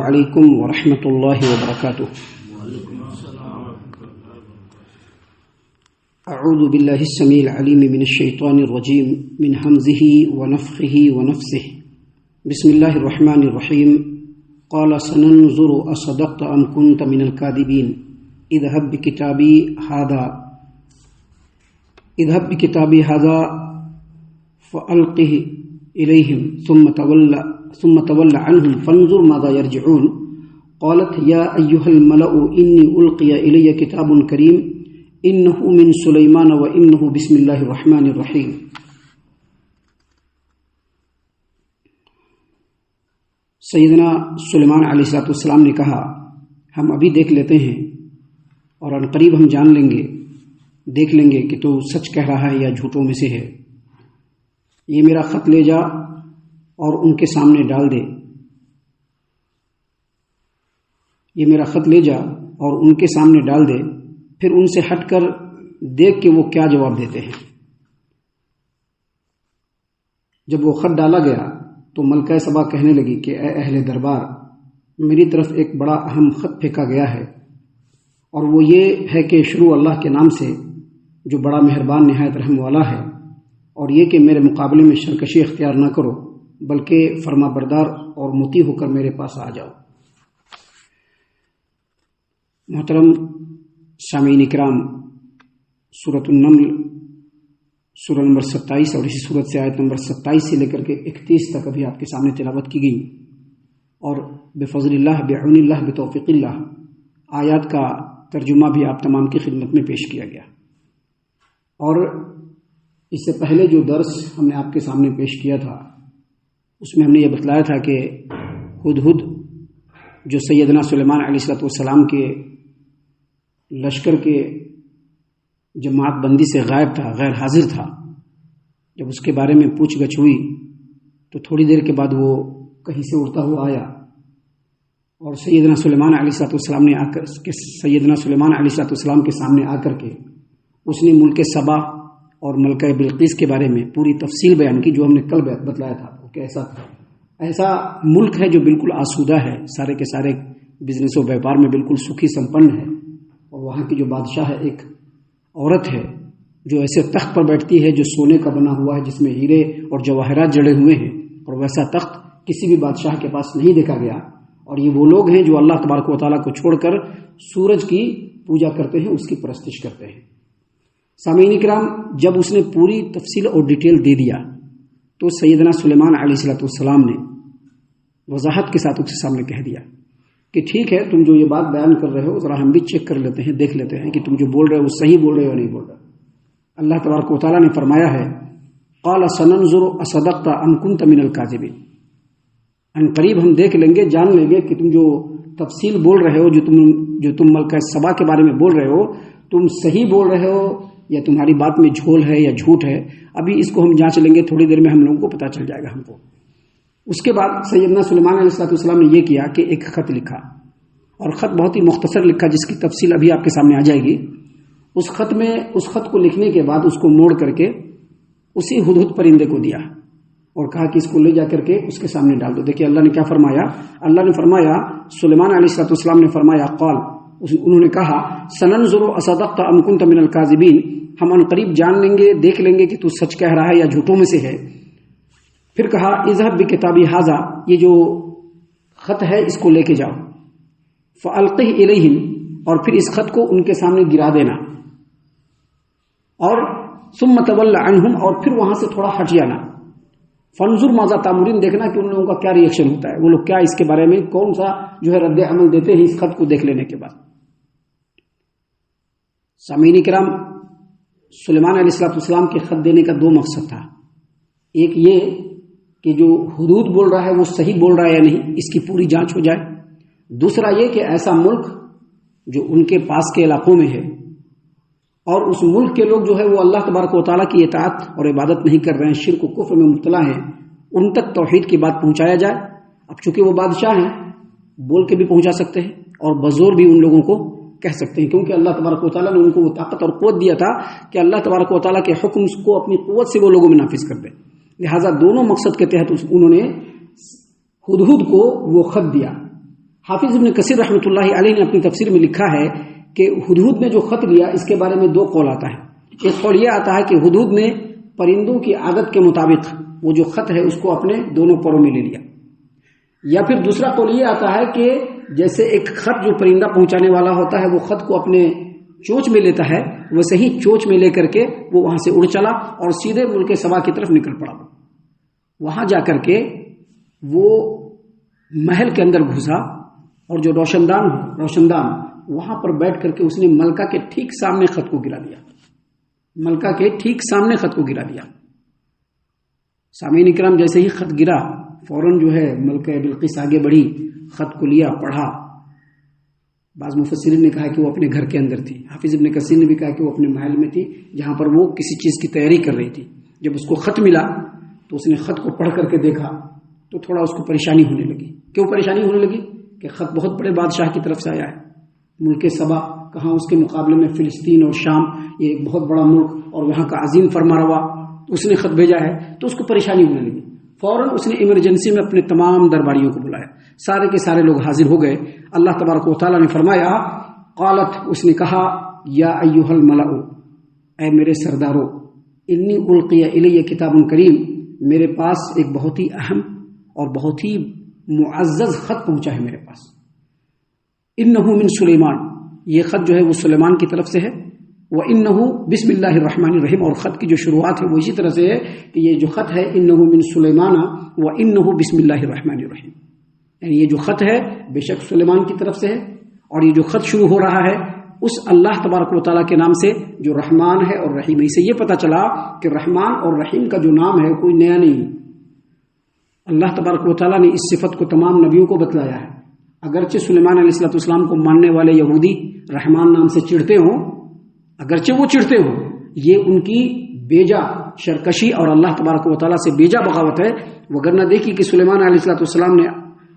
علیکم ورحمۃ اللہ وبرکاتہ۔ اعوذ باللہ السمیع العلیم من الشیطان الرجیم من ہمزہ ونفخہ ونفثہ۔ بسم اللہ الرحمن الرحیم۔ قال سننظر اصدقت ام كنت من الكاذبین اذهب بکتابی هذا فألقه إليهم ثم تول عنهم فانظر ماذا يرجعون۔ قالت يا أيها الملأ إني ألقي إلي كتاب كريم إنه من سليمان وإنه بسم الله الرحمن الرحيم۔ سیدنا سلیمان علیہ السلام نے کہا ہم ابھی دیکھ لیتے ہیں اور ان قریب ہم جان لیں گے، دیکھ لیں گے کہ تو سچ کہہ رہا ہے یا جھوٹوں میں سے ہے۔ یہ میرا خط لے جا اور ان کے سامنے ڈال دے، یہ میرا خط لے جا اور ان کے سامنے ڈال دے، پھر ان سے ہٹ کر دیکھ کہ وہ کیا جواب دیتے ہیں۔ جب وہ خط ڈالا گیا تو ملکہ سبا کہنے لگی کہ اے اہل دربار، میری طرف ایک بڑا اہم خط پھینکا گیا ہے، اور وہ یہ ہے کہ شروع اللہ کے نام سے جو بڑا مہربان نہایت رحم والا ہے، اور یہ کہ میرے مقابلے میں سرکشی اختیار نہ کرو بلکہ فرما بردار اور مطیع ہو کر میرے پاس آ جاؤ۔ محترم سامعین اکرام، سورۃ النمل سورہ نمبر 27 اور اسی سورت سے آیت نمبر 27 سے لے کر کے 31 تک ابھی آپ کے سامنے تلاوت کی گئی، اور بفضل اللہ بعون اللہ بتوفیق اللہ آیات کا ترجمہ بھی آپ تمام کی خدمت میں پیش کیا گیا۔ اور اس سے پہلے جو درس ہم نے آپ کے سامنے پیش کیا تھا اس میں ہم نے یہ بتلایا تھا کہ ہدہد جو سیدنا سلیمان علیہ السلام کے لشکر کے جماعت بندی سے غائب تھا، غیر حاضر تھا، جب اس کے بارے میں پوچھ گچھ ہوئی تو تھوڑی دیر کے بعد وہ کہیں سے اڑتا ہوا آیا اور سیدنا سلیمان علیہ السلام کے سامنے آ کر کے اس نے ملک سبا اور ملکہ بلقیس کے بارے میں پوری تفصیل بیان کی، جو ہم نے کل بتلایا تھا کہ ایسا ملک ہے جو بالکل آسودہ ہے، سارے کے سارے بزنس و بیوپار میں بالکل سکھی سمپن ہے، اور وہاں کی جو بادشاہ ہے ایک عورت ہے جو ایسے تخت پر بیٹھتی ہے جو سونے کا بنا ہوا ہے، جس میں ہیرے اور جواہرات جڑے ہوئے ہیں، اور ویسا تخت کسی بھی بادشاہ کے پاس نہیں دیکھا گیا۔ اور یہ وہ لوگ ہیں جو اللہ تبارک و تعالیٰ کو چھوڑ کر سورج کی پوجا کرتے ہیں، اس کی پرستش کرتے ہیں۔ سامعین اکرام، جب اس نے پوری تفصیل اور ڈیٹیل دے دیا تو سیدنا سلیمان علیہ السلام نے وضاحت کے ساتھ اس کے سامنے کہہ دیا کہ ٹھیک ہے، تم جو یہ بات بیان کر رہے ہو ذرا ہم بھی چیک کر لیتے ہیں، دیکھ لیتے ہیں کہ تم جو بول رہے ہو وہ صحیح بول رہے ہو یا نہیں بول رہے۔ اللہ تبارک و تعالیٰ نے فرمایا ہے قال سننظر اصدقت ام كنت من الكاذبین، ان قریب ہم دیکھ لیں گے، جان لیں گے کہ تم جو تفصیل بول رہے ہو، جو تم ملکہ سبا کے بارے میں بول رہے ہو، تم صحیح بول رہے ہو یا تمہاری بات میں جھول ہے یا جھوٹ ہے۔ ابھی اس کو ہم جانچ لیں گے، تھوڑی دیر میں ہم لوگوں کو پتہ چل جائے گا ہم کو۔ اس کے بعد سیدنا سلیمان علیہ السلام نے یہ کیا کہ ایک خط لکھا، اور خط بہت ہی مختصر لکھا جس کی تفصیل ابھی آپ کے سامنے آ جائے گی۔ اس خط کو لکھنے کے بعد اس کو موڑ کر کے اسی ہدہد پرندے کو دیا اور کہا کہ اس کو لے جا کر کے اس کے سامنے ڈال دو۔ دیکھیے اللہ نے کیا فرمایا، اللہ نے فرمایا، سلیمان علیہ السلام نے فرمایا قال، انہوں نے کہا سننظر اصدقت ام كنت من الكاذبین، ہم ان قریب جان لیں گے، دیکھ لیں گے کہ تو سچ کہہ رہا ہے یا جھوٹوں میں سے ہے۔ پھر کہا اذهب بکتابی ھذا، یہ جو خط ہے اس کو لے کے جاؤ، فألقه الیہم، اور پھر اس خط کو ان کے سامنے گرا دینا، اور ثم تول عنہم، اور پھر وہاں سے تھوڑا ہٹ جانا، فانظر ماذا تأمرون، دیکھنا کہ ان لوگوں کا کیا ری ایکشن ہوتا ہے، وہ لوگ کیا اس کے بارے میں کون سا جو ہے رد عمل دیتے ہیں اس خط کو دیکھ لینے کے بعد۔ سامعین کرام، سلیمان علیہ السلام کے خط دینے کا دو مقصد تھا، ایک یہ کہ جو حدود بول رہا ہے وہ صحیح بول رہا ہے یا نہیں اس کی پوری جانچ ہو جائے، دوسرا یہ کہ ایسا ملک جو ان کے پاس کے علاقوں میں ہے اور اس ملک کے لوگ جو ہے وہ اللہ تبارک و تعالیٰ کی اطاعت اور عبادت نہیں کر رہے ہیں، شرک و کفر میں مبتلا ہیں، ان تک توحید کی بات پہنچایا جائے۔ اب چونکہ وہ بادشاہ ہیں، بول کے بھی پہنچا سکتے ہیں اور بزور بھی ان لوگوں کو کہہ سکتے ہیں، کیونکہ اللہ تبارک و تعالیٰ نے ان کو وہ طاقت اور قوت دیا تھا کہ اللہ تبارک و تعالیٰ کے حکم کو اپنی قوت سے وہ لوگوں میں نافذ کر دیں۔ لہٰذا دونوں مقصد کے تحت انہوں نے ہدہد کو وہ خط دیا۔ حافظ ابن کثیر رحمۃ اللہ علیہ نے اپنی تفسیر میں لکھا ہے کہ ہدہد نے جو خط لیا اس کے بارے میں دو قول آتا ہے. ایک قول یہ آتا ہے کہ ہدہد نے پرندوں کی عادت کے مطابق وہ جو خط ہے اس کو اپنے دونوں پروں میں لے لیا. یا پھر دوسرا قول یہ آتا ہے کہ جیسے ایک خط جو پرندہ پہنچانے والا ہوتا ہے وہ خط کو اپنے چونچ میں لیتا ہے ویسے ہی چونچ میں لے کر کے وہ وہاں سے اڑ چلا اور سیدھے ملک سبا کی طرف نکل پڑا. وہاں جا کر کے وہ محل کے اندر گھسا اور جو روشندان وہاں پر بیٹھ کر کے اس نے ملکہ کے ٹھیک سامنے خط کو گرا دیا. ملکہ کے ٹھیک سامنے خط کو گرا دیا. سامعین کرام جیسے ہی خط گرا فوراً جو ہے ملکہ بلقیس آگے بڑھی, خط کو لیا, پڑھا. بعض مفسرین نے کہا کہ وہ اپنے گھر کے اندر تھی. حافظ ابن کثیر نے بھی کہا کہ وہ اپنے محل میں تھی جہاں پر وہ کسی چیز کی تیاری کر رہی تھی. جب اس کو خط ملا تو اس نے خط کو پڑھ کر کے دیکھا تو تھوڑا اس کو پریشانی ہونے لگی. کیوں پریشانی ہونے لگی؟ کہ خط بہت بڑے بادشاہ کی طرف سے آیا ہے. ملک سبا کہاں اس کے مقابلے میں فلسطین اور شام, یہ ایک بہت بڑا ملک اور یہاں کا عظیم فرما روا, اس نے خط بھیجا ہے. تو اس کو پریشانی ہونے لگی. فوراً اس نے ایمرجنسی میں اپنے تمام درباریوں کو بلایا. سارے کے سارے لوگ حاضر ہو گئے. اللہ تبارک و تعالیٰ نے فرمایا, قالت, اس نے کہا, یا ایھا الملأ, اے میرے سردارو, انی القی الی کتاب کریم, میرے پاس ایک بہت ہی اہم اور بہت ہی معزز خط پہنچا ہے میرے پاس. انہ من سلیمان, یہ خط جو ہے وہ سلیمان کی طرف سے ہے. وَإِنَّهُ بسم اللہ الرحمن الرحیم, اور خط کی جو شروعات ہے وہ اسی طرح سے ہے کہ یہ جو خط ہے انہ من سلیمان وَإِنَّهُ بسم اللہ الرحمن الرحیم, یعنی یہ جو خط ہے بے شک سلیمان کی طرف سے ہے اور یہ جو خط شروع ہو رہا ہے اس اللہ تبارک و تعالیٰ کے نام سے جو رحمان ہے اور رحیم ہے. اسے یہ پتہ چلا کہ رحمان اور رحیم کا جو نام ہے کوئی نیا نہیں. اللہ تبارک و تعالیٰ نے اس صفت کو تمام نبیوں کو بتلایا ہے. اگرچہ سلیمان علیہ السلام کو ماننے والے یہودی رحمان نام سے چڑھتے ہوں, اگرچہ وہ چڑھتے ہوں, یہ ان کی بیجا شرکشی اور اللہ تبارک و تعالیٰ سے بیجا بغاوت ہے. وگرنہ دیکھی کہ سلیمان علیہ السلام نے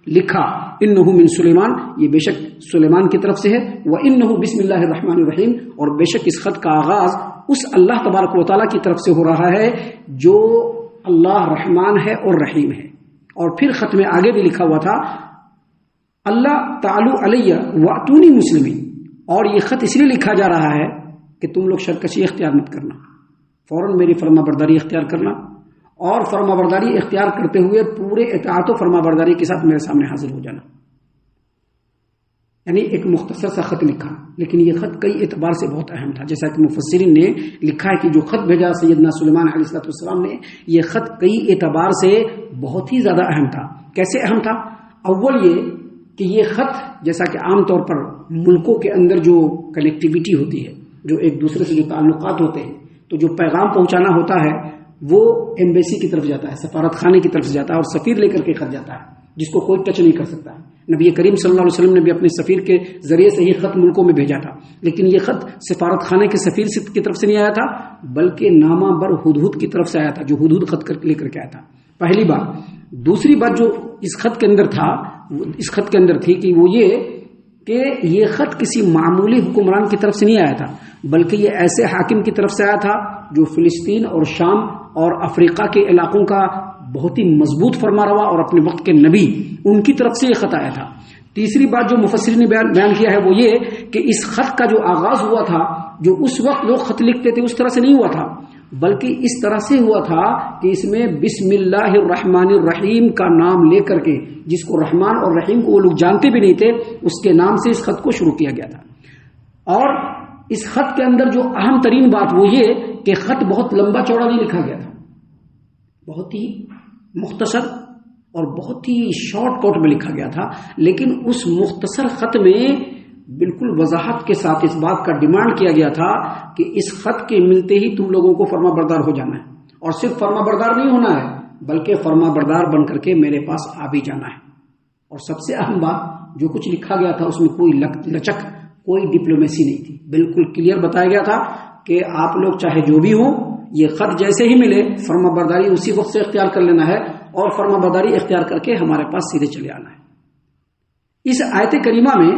لکھا انہ من سلیمان, یہ بے شک سلیمان کی طرف سے ہے. وانہ بسم اللہ الرحمن الرحیم, اور بے شک اس خط کا آغاز اس اللہ تبارک و تعالیٰ کی طرف سے ہو رہا ہے جو اللہ رحمان ہے اور رحیم ہے. اور پھر خط میں آگے بھی لکھا ہوا تھا اللہ تعالی علیہ واتونی مسلمین, اور یہ خط اس لیے لکھا جا رہا ہے کہ تم لوگ شرکشی اختیار مت کرنا, فوراً میری فرما برداری اختیار کرنا, اور فرما برداری اختیار کرتے ہوئے پورے اطاعت و فرما برداری کے ساتھ میرے سامنے حاضر ہو جانا. یعنی ایک مختصر سا خط لکھا, لیکن یہ خط کئی اعتبار سے بہت اہم تھا. جیسا کہ مفسرین نے لکھا ہے کہ جو خط بھیجا سیدنا سلیمان علیہ السلام نے, یہ خط کئی اعتبار سے بہت ہی زیادہ اہم تھا. کیسے اہم تھا؟ اول یہ کہ یہ خط جیسا کہ عام طور پر ملکوں کے اندر جو کنیکٹیویٹی ہوتی ہے, جو ایک دوسرے سے جو تعلقات ہوتے ہیں, تو جو پیغام پہنچانا ہوتا ہے وہ ایمبیسی کی طرف جاتا ہے, سفارت خانے کی طرف سے جاتا ہے, اور سفیر لے کر کے خط جاتا ہے جس کو کوئی ٹچ نہیں کر سکتا ہے. نبی کریم صلی اللہ علیہ وسلم نے بھی اپنے سفیر کے ذریعے سے ہی خط ملکوں میں بھیجا تھا, لیکن یہ خط سفارت خانے کے سفیر کی طرف سے نہیں آیا تھا بلکہ نامہ بر ہدہد کی طرف سے آیا تھا, جو ہدہد خط لے کر کے آیا تھا. پہلی بات. دوسری بات جو اس خط کے اندر تھا, اس خط کے اندر تھی کہ وہ یہ کہ یہ خط کسی معمولی حکمران کی طرف سے نہیں آیا تھا بلکہ یہ ایسے حاکم کی طرف سے آیا تھا جو فلسطین اور شام اور افریقہ کے علاقوں کا بہت ہی مضبوط فرما روا اور اپنے وقت کے نبی, ان کی طرف سے یہ خط آیا تھا. تیسری بات جو مفسرین نے بیان کیا ہے وہ یہ کہ اس خط کا جو آغاز ہوا تھا, جو اس وقت لوگ خط لکھتے تھے اس طرح سے نہیں ہوا تھا بلکہ اس طرح سے ہوا تھا کہ اس میں بسم اللہ الرحمن الرحیم کا نام لے کر کے, جس کو رحمان اور رحیم کو وہ لوگ جانتے بھی نہیں تھے, اس کے نام سے اس خط کو شروع کیا گیا تھا. اور اس خط کے اندر جو اہم ترین بات وہ یہ کہ خط بہت لمبا چوڑا نہیں لکھا گیا تھا, بہت ہی مختصر اور بہت ہی شارٹ کٹ میں لکھا گیا تھا. لیکن اس مختصر خط میں بالکل وضاحت کے ساتھ اس بات کا ڈیمانڈ کیا گیا تھا کہ اس خط کے ملتے ہی تم لوگوں کو فرما بردار ہو جانا ہے, اور صرف فرما بردار نہیں ہونا ہے بلکہ فرما بردار بن کر کے میرے پاس آ بھی جانا ہے. اور سب سے اہم بات جو کچھ لکھا گیا تھا اس میں کوئی لچک, کوئی ڈپلومیسی نہیں تھی. بالکل کلیئر بتایا گیا تھا کہ آپ لوگ چاہے جو بھی ہوں, یہ خط جیسے ہی ملے فرما برداری اسی وقت سے اختیار کر لینا ہے اور فرما برداری اختیار کر کے ہمارے پاس سیدھے چلے آنا ہے. اس آیت کریمہ میں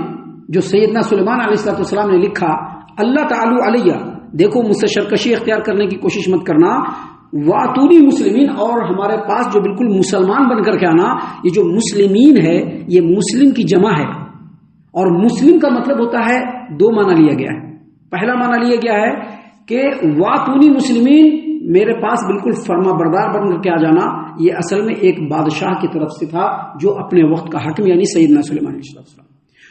جو سیدنا سلیمان علیہ السلام نے لکھا اللہ تعالی علیہ, دیکھو مجھ سے شرکشی اختیار کرنے کی کوشش مت کرنا, واتونی مسلمین, اور ہمارے پاس جو بالکل مسلمان بن کر کے آنا. یہ جو مسلمین ہے یہ مسلم کی جمع ہے, اور مسلم کا مطلب ہوتا ہے دو معنی لیا گیا ہے. پہلا معنی لیا گیا ہے کہ واتونی مسلمین، میرے پاس بالکل فرما بردار بن کر کے آ جانا. یہ اصل میں ایک بادشاہ کی طرف سے تھا جو اپنے وقت کا حاکم یعنی سیدنا سلیمان علیہ السلام.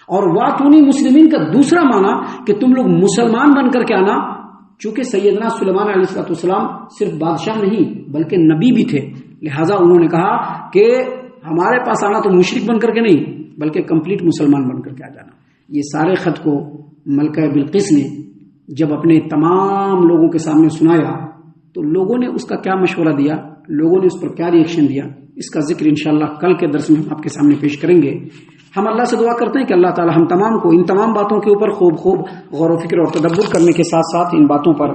اور واتونی مسلمین کا دوسرا معنی کہ تم لوگ مسلمان بن کر کے آنا. چونکہ سیدنا سلیمان علیہ السلام صرف بادشاہ نہیں بلکہ نبی بھی تھے، لہٰذا انہوں نے کہا کہ ہمارے پاس آنا تو مشرک بن کر کے نہیں بلکہ کمپلیٹ مسلمان بن کر کے آ جانا. یہ سارے خط کو ملکہ بلقیس نے جب اپنے تمام لوگوں کے سامنے سنایا تو لوگوں نے اس کا کیا مشورہ دیا، لوگوں نے اس پر کیا ری ایکشن دیا، اس کا ذکر انشاءاللہ کل کے درس میں ہم آپ کے سامنے پیش کریں گے. ہم اللہ سے دعا کرتے ہیں کہ اللہ تعالی ہم تمام کو ان تمام باتوں کے اوپر خوب غور و فکر اور تدبر کرنے کے ساتھ ساتھ ان باتوں پر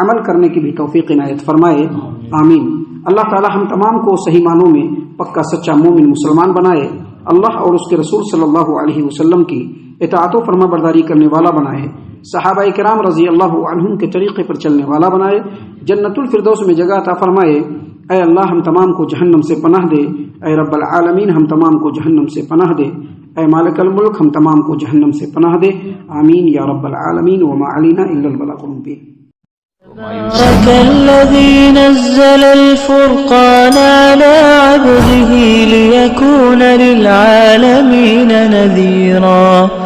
عمل کرنے کی بھی توفیق عنایت فرمائے. آمین. اللہ تعالی ہم تمام کو صحیح معنوں میں پکا سچا مومن مسلمان بنائے. اللہ اور اس کے رسول صلی اللہ علیہ وسلم کی اطاعت و فرما برداری کرنے والا بنائے. صحابہ کرام رضی اللہ عنہم کے طریقے پر چلنے والا بنائے. جنت الفردوس میں جگہ عطا فرمائے. اے اللہ ہم تمام کو جہنم سے پناہ دے. اے رب العالمین ہم تمام کو جہنم سے پناہ دے. اے مالک الملک ہم تمام کو جہنم سے پناہ دے. آمین یا رب العالمین. وما علینا الا البلاغ المبین. تبارك الذي نزل الفرقان على عبده ليكون للعالمين نذيرا.